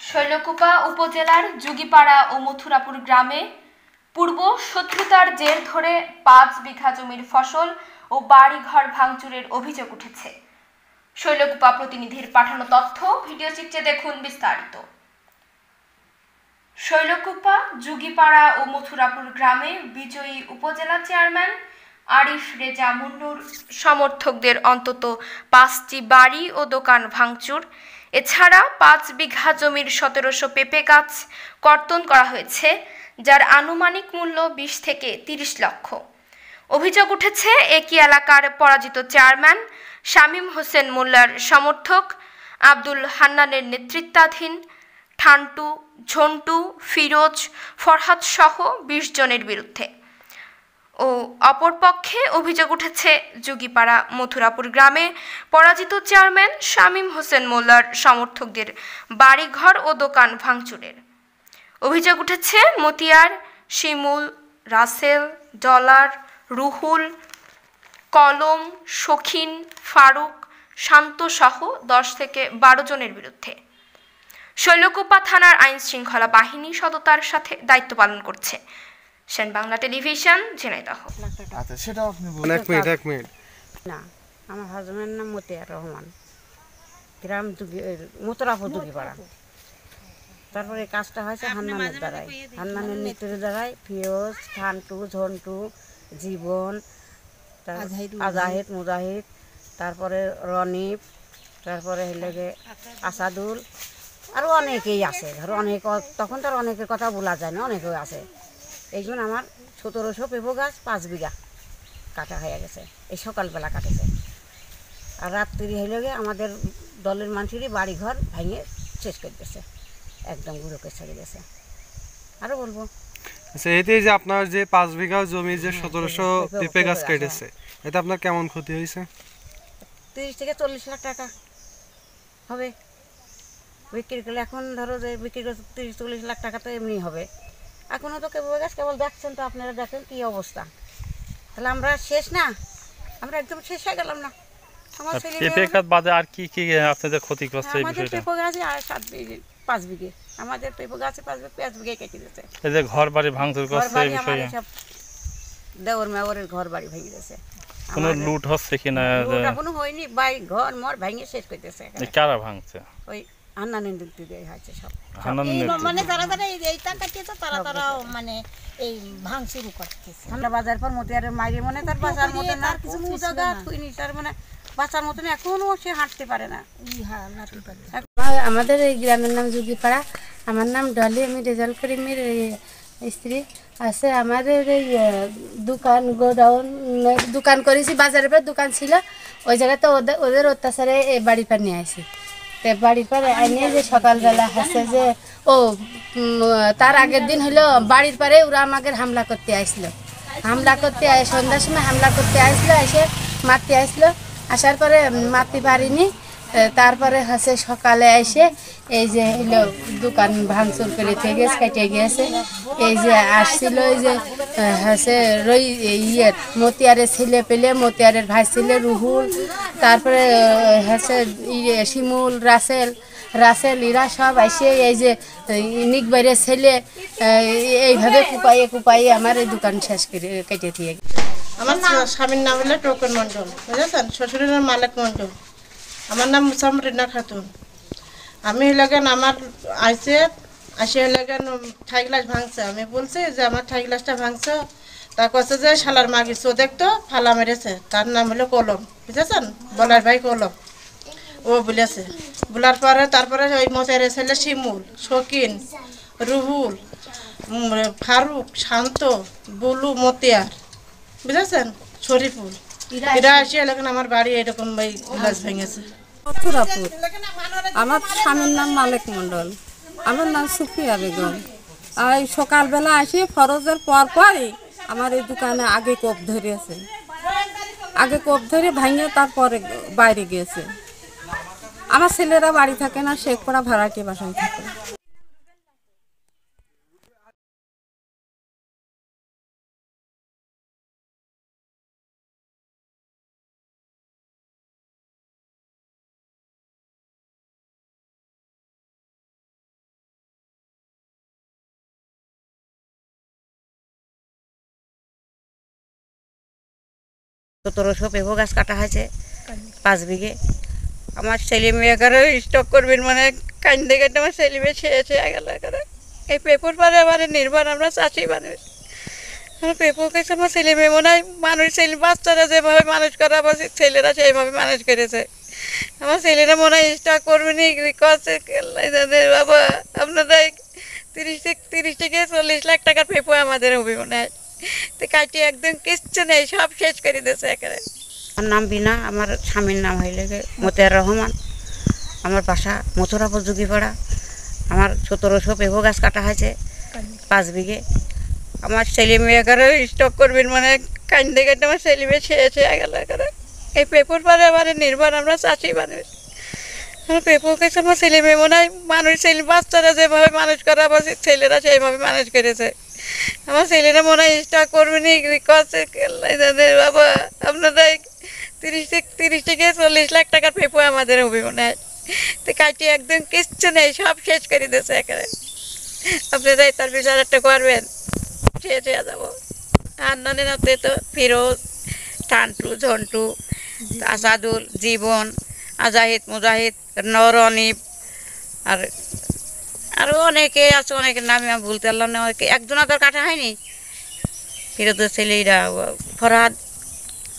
শৈলকুপা উপজেলার যুগীপাড়া ও মথুরাপুর গ্রামে পূর্ব শত্রুতার জের ধরে ৫ বিঘা জমির ফসল ও বাড়িঘর ভাঙচুরের অভিযোগ উঠেছে। শৈলকুপা প্রতিনিধির পাঠানো তথ্য, ভিডিও চিত্রে দেখুন বিস্তারিত। শৈলকুপা যুগীপাড়া ও মথুরাপুর গ্রামে বিজয়ী উপজেলা চেয়ারম্যান আরিফ রেজা মুন্নুর সমর্থকদের অন্তত ৫টি বাড়ি ও দোকান ভাঙচুর, এছাড়া ৫ বিঘা জমির ১৭০০ পেঁপে গাছ কর্তন করা হয়েছে, যার আনুমানিক মূল্য ২০ থেকে ৩০ লক্ষ। অভিযোগ উঠেছে একই এলাকার পরাজিত চেয়ারম্যান শামীম হোসেন মোল্লার সমর্থক আব্দুল হান্নানের নেতৃত্বাধীন ঠান্টু, ঝন্টু, ফিরোজ, ফরহাদ সহ ২০ জনের বিরুদ্ধে। ও অপরপক্ষে অভিযোগ উঠেছে যুগীপাড়া মথুরাপুর গ্রামে পরাজিত চেয়ারম্যান শামীম হোসেন মোল্লার সমর্থকদের বাড়িঘর ও দোকান ভাঙচুরের। অভিযোগ উঠেছে মতিয়ার, শিমুল, রাসেল, ডলার, রুহুল, কলম, শখিন, ফারুক, শান্ত সহ ১০ থেকে ১২ জনের বিরুদ্ধে। শৈলকুপা থানার আইন শৃঙ্খলা বাহিনী সততার সাথে দায়িত্ব পালন করছে। সেন বাংলা টেলিভিশন, ঝিনাইদহ। আচ্ছা, সেটাও আপনি বলুন। এক মিনিট। না, আমার হাজবেন্ডের নাম মতিয়ার রহমান, গ্রাম মথুরাপুর যুগীপাড়া। তারপরে এই কাজটা হয়েছে হান্নানের দ্বারাই, হান্নানের নেতৃত্বের দ্বারাই ফিরোজ, ঠান্টু, ঝন্টু, জীবন, আজাহিদ, মুজাহিদ, তারপরে রনিফ, তারপরে হলে আসাদুল, আরও অনেকেই আছে। ধরো অনেক, তখন তো আর অনেকের কথা বলা যায় না, অনেকেই আছে। এই জন্য আমার ১৭০০ পেঁপো গাছ ৫ বিঘা কাটা হয়ে গেছে, এই সকালবেলা কাটেছে। আর রাত্রি হইলে আমাদের দলের মানুষেরই বাড়িঘর ভেঙে শেষ করে দিয়েছে, একদম গুঁড়োকে ছেড়ে দিয়েছে। আরও বলবো, আচ্ছা, এতে যে আপনার যে ৫ বিঘা জমি যে ১৭০০ পেঁপে গাছ কেটেছে, এতে আপনার কেমন ক্ষতি হয়েছে? ৩০ থেকে ৪০ লাখ টাকা হবে বিক্রি করলে। এখন ধরো যে বিক্রি করে ৩০-৪০ লাখ টাকা তো এমনি হবে। এখনও তো পেঁপে গাছ কেবল দেখছেন, তো আপনারা দেখেন কী অবস্থা। তাহলে আমরা শেষ না, আমরা একদম শেষ হয়ে গেলাম না। আমার পেঁপে গাছ বাদে আর কি কি আপনাদের ক্ষতিগ্রস্ত? আমাদের পেঁপে গাছে আর ৫ বিঘে, আমাদের পেঁপে গাছে ৫ বিঘে কেটে দিয়েছে। এই যে ঘর বাড়ি ভাঙচুর করছে, এই বিষয়ে সব দেওর মেওরের ঘর বাড়ি ভেঙে দিয়েছে। কোনো লুট হচ্ছে কিনা? কোনো হয়নি, বাড়ি ঘর মর ভেঙে শেষ করে দিয়েছে। কারা ভাঙছে? ওই হান্নানের দিক দিয়ে হয়েছে সব। মানে যারা এইটা কাটিয়েছে তারা মানে এই ভাঙচুর করতেছে। ঠান্ডা বাজার পর মতিয়ারের মাইরে মনে তার বাঁচার মতো না, কোনো জায়গা থুইনি, তার মানে বাঁচার মতন এখনও সে হাঁটতে পারে না। আমাদের এই গ্রামের নাম যুগীপাড়া, আমার নাম ডলি, আমি রেজাল করিমের স্ত্রী। আছে আমাদের এই দোকান, গোডাউন, দোকান করেছি, বাজারের পর দোকান ছিল, ওই জায়গাতে ওদের অত্যাচারে এই বাড়ির পর নিয়ে আসি। তো বাড়ির পরে আইনে যে সকালবেলা হাসে যে তার আগের দিন হলো বাড়ির পরে ওরা আমাকে হামলা করতে আসলো, সন্ধ্যার সময় হামলা করতে আসলো, এসে মারতে আসলো। আসার পরে মারতে পারিনি, তারপরে হচ্ছে সকালে এসে এই যে হলো দোকান ভাঙচুর করে গেছে, কেটে গিয়েছে। এই যে আসছিল এই যে হচ্ছে মতিয়ারের ছেলে পেলে, মতিয়ারের ভাই ছেলে রুহুল, তারপরে হচ্ছে শিমুল, রাসেল এরা সব এসে এই যে নিকবাইরের ছেলে এইভাবে কুপাইয়ে আমার এই দোকান শেষ করে কেটে দিয়ে। আমার স্বামীর নাম হলো টোকন মণ্ডল, বুঝেছেন? শ্বশুরের নাম মালিক মণ্ডল, আমার নাম মুসামরিনা খাতুন। আমি লাগেন আমার আসে লাগেন ঠাই গ্লাস ভাঙছে। আমি বলছি যে আমার ঠাই গ্লাসটা ভাঙছে, তা কছে যে শালার মাগিস ও দেখতো ফালা মেরেছে। তার নাম হলো কলম, বুঝেছেন? বলার ভাই কলম, ও বলেছে। বলার পরে তারপরে ওই মতের ছেলে শিমুল, শকিন, রুহুল, ফারুক, শান্ত, বুলু, মতিয়ার, বুঝেছেন, শরীফুল, এরা এসে এলাকান আমার বাড়ি এরকম গ্লাস ভেঙেছে। মথুরাপুর। আমার স্বামীর নাম মালিক মণ্ডল, আমার নাম সুফিয়া বেগম। আর সকালবেলা আসি ফরজের পরই আমার এই দোকানে আগে কোপ ধরে ভাঙে তারপরে বাইরে গিয়েছে। আমার ছেলেরা বাড়ি থাকে না, শেখপাড়া ভাড়াটিয়া বাসায় থাকে। 1700 পেঁপো গাছ কাটা হয়েছে 5 বিঘে। আমার ছেলে মেয়েকারও স্টক করবেন মানে কান্দে কান্দে আমার ছেলে মেয়ে ছেয়ে গেল করে। এই পেঁপোর পরে আমার নির্ভর, আমরা চাষি মানুষ। আমার পেঁপো গাছ আমার ছেলে মেয়ে মনে হয় মানুষ ছেলে বাচ্চারা যেভাবে মানুষ করা আমার ছেলেরা সেইভাবে মানুষ করেছে। আমার ছেলেরা মনে হয় স্টক করবেন করছে বাবা আপনারা 30 থেকে 40 লাখ টাকার পেঁপো আমাদের হবে মনে হয়। তো কাটি একদম কিচ্ছু নেই, সব শেষ করে দিয়েছে একেবারে। আমার নাম বিনা, আমার স্বামীর নাম হইলে মতিয়ার রহমান। আমার বাসা মথুরাপুর যুগিপাড়া। আমার 1700 পেঁপো গাছ কাটা হয়েছে 5 বিঘে। আমার ছেলে মেয়েকারও স্টক করবেন মানে কান্দে কান্দে আমার ছেলে মেয়ে ছেয়ে গেল করে। এই পেঁপোর পরে আমার নির্ভর, আমরা চাষি মানুষ। আমার পেঁপো গাছ আমার ছেলে মেয়ে মনে হয় মানুষ ছেলে বাচ্চারা যেভাবে মানুষ করা আমার ছেলেরা সেইভাবে মানুষ করেছে। আমার ছেলেরা মনে হয় স্টক করবেন করছে বাবা আপনারা 30 থেকে 40 লাখ টাকার পেঁপো আমাদের হবে মনে হয়। তো কাটি একদম কিচ্ছু নেই, সব শেষ করে দিয়েছে একেবারে। আপনারা তার বিচার একটা করবেন, ছেয়ে যাবো। আন্নানের হাতে তো ফিরোজ, টান্টু, ঝন্টু, আসাদুল, জীবন, আজাহিদ, মুজাহিদ, নরনিব, আর আরও অনেকে আছে, অনেকের নামে আমি ভুলতে পারলাম না। একজন তো কাটা হয়নি। ফিরোজের ছেলেরা, ফরহাদ,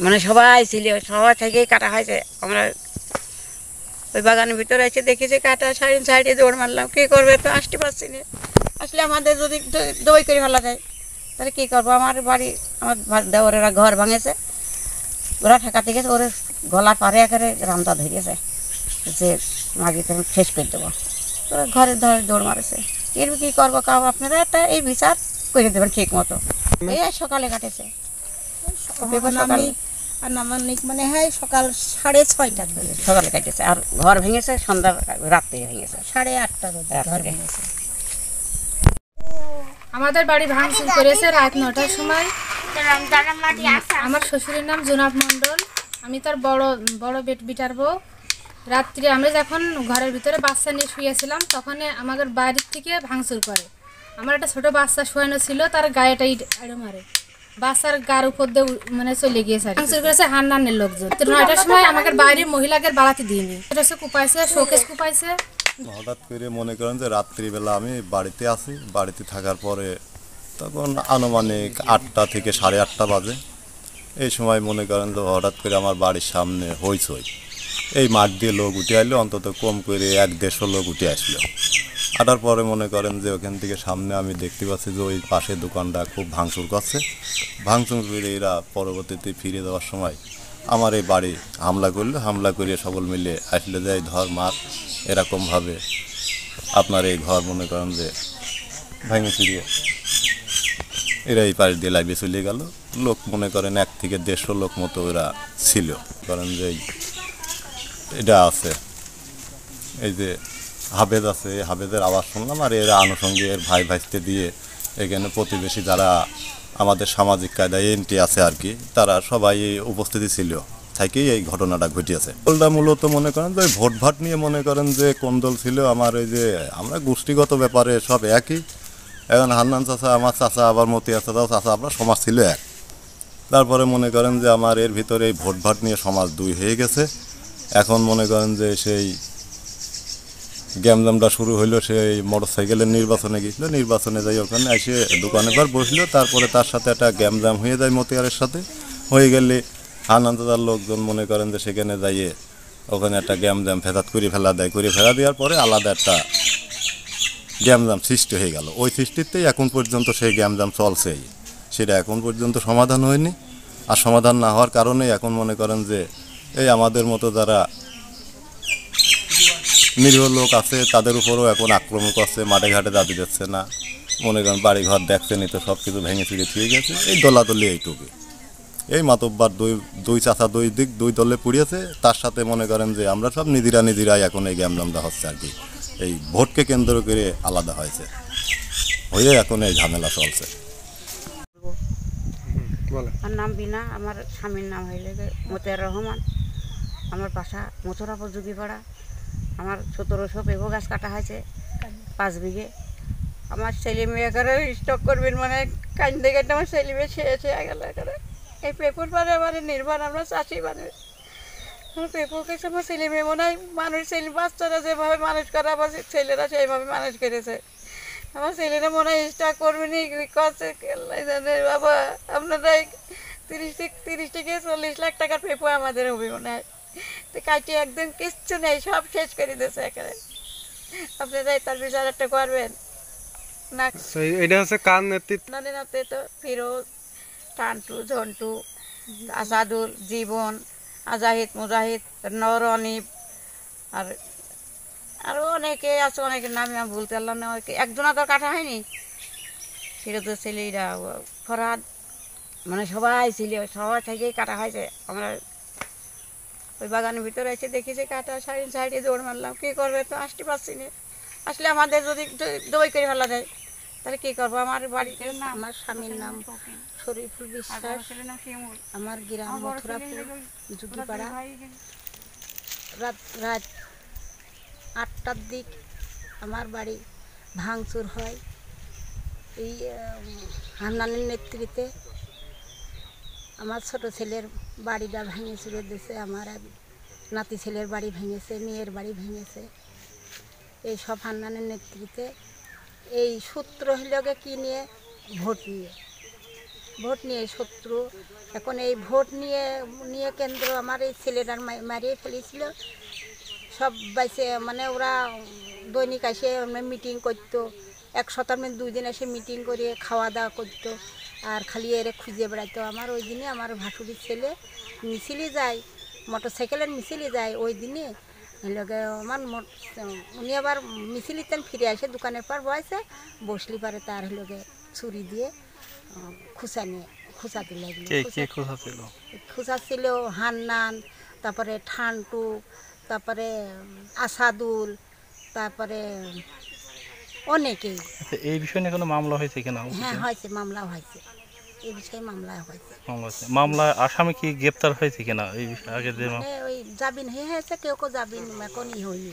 মানে সবাই ছিল, সবাই থেকেই কাটা হয়েছে। আমরা ওই বাগানের ভিতরে এসে দেখেছি কাটা, সাইডে দৌড় মারলাম। কী করবে তো আসতে পারছি না। আসলে আমাদের যদি দই করে ফেলা যায় তাহলে কী করবো। আমার বাড়ি, আমার দেওরেরা ঘর ভাঙেছে, ওরা ঠেকাতে গেছে, ওরা গলা পারে একেবারে রামদা ধরিয়েছে যে মাগি তখন শেষ করে দেবো। ওরা ঘরের ধরে দৌড় মারেছে। এর কী করবো কাউ, আপনারা একটা এই বিচার করে দেবেন ঠিক মতো। এই সকালে কাটেছে, আনুমানিক মানে হয় সকাল 6:30 সকালে কাটেছে। আর ঘর ভেঙেছে সন্ধ্যা রাত্রে ভেঙেছে, 8:30 ঘর ভেঙেছে। আমাদের বাড়ি ভাঙচুর করেছে রাত 9টার সময়। আমার শ্বশুরের নাম জোনাব মণ্ডল, আমি তার বড় বিটার বউ। রাত্রে আমরা যখন ঘরের ভিতরে বাচ্চা নিয়ে শুয়েছিলাম তখন আমাদের বাড়ির থেকে ভাঙচুর করে। আমার একটা ছোট বাচ্চা শোয়ানো ছিল, তার গায়েটা আড়ে মারে, বাচ্চার গার উপর দিয়ে মানে চলে গিয়েছে। ভাঙচুর করেছে হান্নানের লোকজন। 9টার সময় আমাদের বাইরে মহিলাদের বাড়াতে দিইনি, এটা কুপাইছে, শোকেস কুপাইছে। হঠাৎ করে মনে করেন যে রাত্রিবেলা আমি বাড়িতে আছি, বাড়িতে থাকার পরে তখন আনুমানিক 8টা থেকে 8:30 বাজে। এই সময় মনে করেন যে হঠাৎ করে আমার বাড়ির সামনে হইচই, এই মাঠ দিয়ে লোক উঠে আসলো, অন্তত কম করে 1-150 লোক উঠে আসলো। আটার পরে মনে করেন যে ওখান থেকে সামনে আমি দেখতে পাচ্ছি যে ওই পাশে দোকানটা খুব ভাঙচুর করছে। ভাঙচুর করে এরা পরবর্তীতে ফিরে যাওয়ার সময় আমার এই বাড়ি হামলা করলো। হামলা করে সকল মিলে আসলে যাই ধর মার, এরকমভাবে আপনার এই ঘর মনে করেন যে ভেঙে ফিরিয়ে এরা এই পাশ দিয়ে লাইভে চলে গেল। লোক মনে করেন 1 থেকে 150 লোক মতো ওরা ছিল। করেন যে এটা আছে, এই যে হাবেদ আছে, হাবেদের আওয়াজ শুনলাম। আর এরা আনুষঙ্গিক এর ভাই ভাইস্তে দিয়ে এখানে প্রতিবেশী যারা আমাদের সামাজিক কায়দায় এন্ট্রি আছে আর কি, তারা সবাই উপস্থিতি ছিল, থেকেই এই ঘটনাটা ঘটিয়েছে। দলটা মূলত মনে করেন যে ভোট ভাট নিয়ে মনে করেন যে কোন দল ছিল, আমার এই যে আমরা গোষ্ঠীগত ব্যাপারে সব একই। এখন হান্নান চাচা, আমার চাচা, আবার মতিয়া চাচা, আমরা সমাজ ছিল এক। তারপরে মনে করেন যে আমার এর ভিতরে এই ভোট ভাট নিয়ে সমাজ 2 হয়ে গেছে। এখন মনে করেন যে সেই গ্যামজামটা শুরু হইলো, সেই মোটরসাইকেলের নির্বাচনে গেছিলো, নির্বাচনে যাই ওখানে এসে দোকানে বার বসলো। তারপরে তার সাথে একটা গ্যামজাম হয়ে যায় মতিয়ারের সাথে। হয়ে গেলে হান্নানদার লোকজন মনে করেন যে সেখানে যাইয়ে ওখানে একটা গ্যামজাম ফেসাদ করে ফেলা দেয়, করে ফেলা দেওয়ার পরে আলাদা একটা গ্যামজাম সৃষ্টি হয়ে গেল। ওই সৃষ্টিতেই এখন পর্যন্ত সেই গ্যামজাম চলছেই, সেটা এখন পর্যন্ত সমাধান হয়নি। আর সমাধান না হওয়ার কারণে এখন মনে করেন যে এই আমাদের মতো যারা নিরীহ লোক আছে তাদের উপরেও এখন আক্রমণ করছে, মাঠে ঘাটে দাবি দিচ্ছে না। মনে করেন বাড়ি ঘর দেখছেনি তো, সব কিছু ভেঙে ফিরে থুয়ে গেছে। এই দলাদলি এইটুকু, এই মাতব্বার দুই চাচা 2 দিক 2 দলে পুড়িয়েছে। তার সাথে মনে করেন যে আমরা সব নিজেরাই এখন এই গ্যামজামটা হচ্ছে আর কি, এই ভোটকে কেন্দ্র করে আলাদা হয়েছে, হয়ে এখন এই ঝামেলা চলছে। আমার নাম বিনা, আমার স্বামীর নাম হইলে মতিয়ার রহমান। আমার বাসা মথুরাপুর যুগিপাড়া। আমার 1700 পেঁপো গাছ কাটা হয়েছে 5 বিঘে। আমার ছেলে মেয়েকারও স্টক করবেন মানে কান্দে কান্দে আমার ছেলে মেয়ে ছেয়ে গেল করে। এই পেপুর পরে আমার নির্ভর, আমরা চাষি মানুষ। আমার পেপুর কাছে আমার ছেলে মেয়ে মনে হয় মানুষ, ছেলে বাচ্চারা যেভাবে মানুষ করে আমার ছেলেরা সেইভাবে মানুষ করেছে। আমার ছেলেরা মনে হয় ইচ্ছা করবে নি করছে, জানে বাবা আপনারা 30 থেকে 40 লাখ টাকার পেপু আমাদের হবে মনে হয়। তো কাটি একদম কিচ্ছু নেই, সব শেষ করে দিয়েছে একেবারে। আপনারা তার বিচার একটা করবেন না। এটা হচ্ছে কার নেতৃত্ব? নাতে তো ফিরোজ, টান্টু, ঝন্টু, আসাদুল, জীবন, আজাহিদ, মুজাহিদ, নর, অনিব, আর আরও অনেকে আছে, অনেকের নামে আমি বলতে পারলাম না। একজনা তো কাটা হয়নি, ফিরোজের ছেলেরা, ফরহাদ, মানে সবাই ছিল, সবাই থেকেই কাটা হয়েছে। আমরা ওই বাগানের ভিতরে এসে দেখি যে কাটা, সাইডে দৌড় মারলাম। কী করবে, তো আসতে পারছি না। আসলে আমাদের যদি দই করে ফেলা যায় তাহলে কী করবো? আমার বাড়িতে আমার স্বামীর নাম শরীফুল বিশ্বাস, আমার গ্রাম মথুরাপুর যুগিপাড়া। রাত 8টার দিক আমার বাড়ি ভাঙচুর হয় এই হান্নানের নেতৃত্বে। আমার ছোট ছেলের বাড়িটা ভেঙে চুরে দিয়েছে, আমার এক নাতি ছেলের বাড়ি ভেঙেছে, মেয়ের বাড়ি ভেঙেছে। এই সব হান্নানের নেতৃত্বে। এই সূত্র হইলগে কি নিয়ে? ভোট নিয়ে শত্রু। এখন এই ভোট নিয়ে কেন্দ্র আমার এই ছেলেটার মারিয়ে ফেলেছিল সব বাইসে। মানে ওরা দৈনিক এসে মিটিং করতো, এক সপ্তাহে 2 দিন এসে মিটিং করে খাওয়া দাওয়া করতো, আর খালি এরে খুঁজে বেড়াইতো। আমার ওই দিনে আমার ভাসুরির ছেলে মিছিলে যায়, মোটরসাইকেলের মিছিলে যায়। ওই দিনে লগে আমার উনি আবার মিছিলিতেন, ফিরে আসে দোকানের পর বসলি পারে তার লগে ছুরি দিয়ে খুঁচাতে লাগলো। খুঁচা ছিল হান্নান, তারপরে ঠান্টু, তারপরে আসাদুল, তারপরে অনেকেই। এই বিষয়ে নিয়ে কোনো মামলা হয়েছে কিনা? হ্যাঁ হয়েছে, মামলা হয়েছে, এই বিষয়ে মামলা হয়েছে। মামলায় আসামি কি গ্রেপ্তার হয়েছে কিনা? এই বিষয়ে আগে ওই জামিন হয়েছে, কেউ জামিন এখনই হয়নি।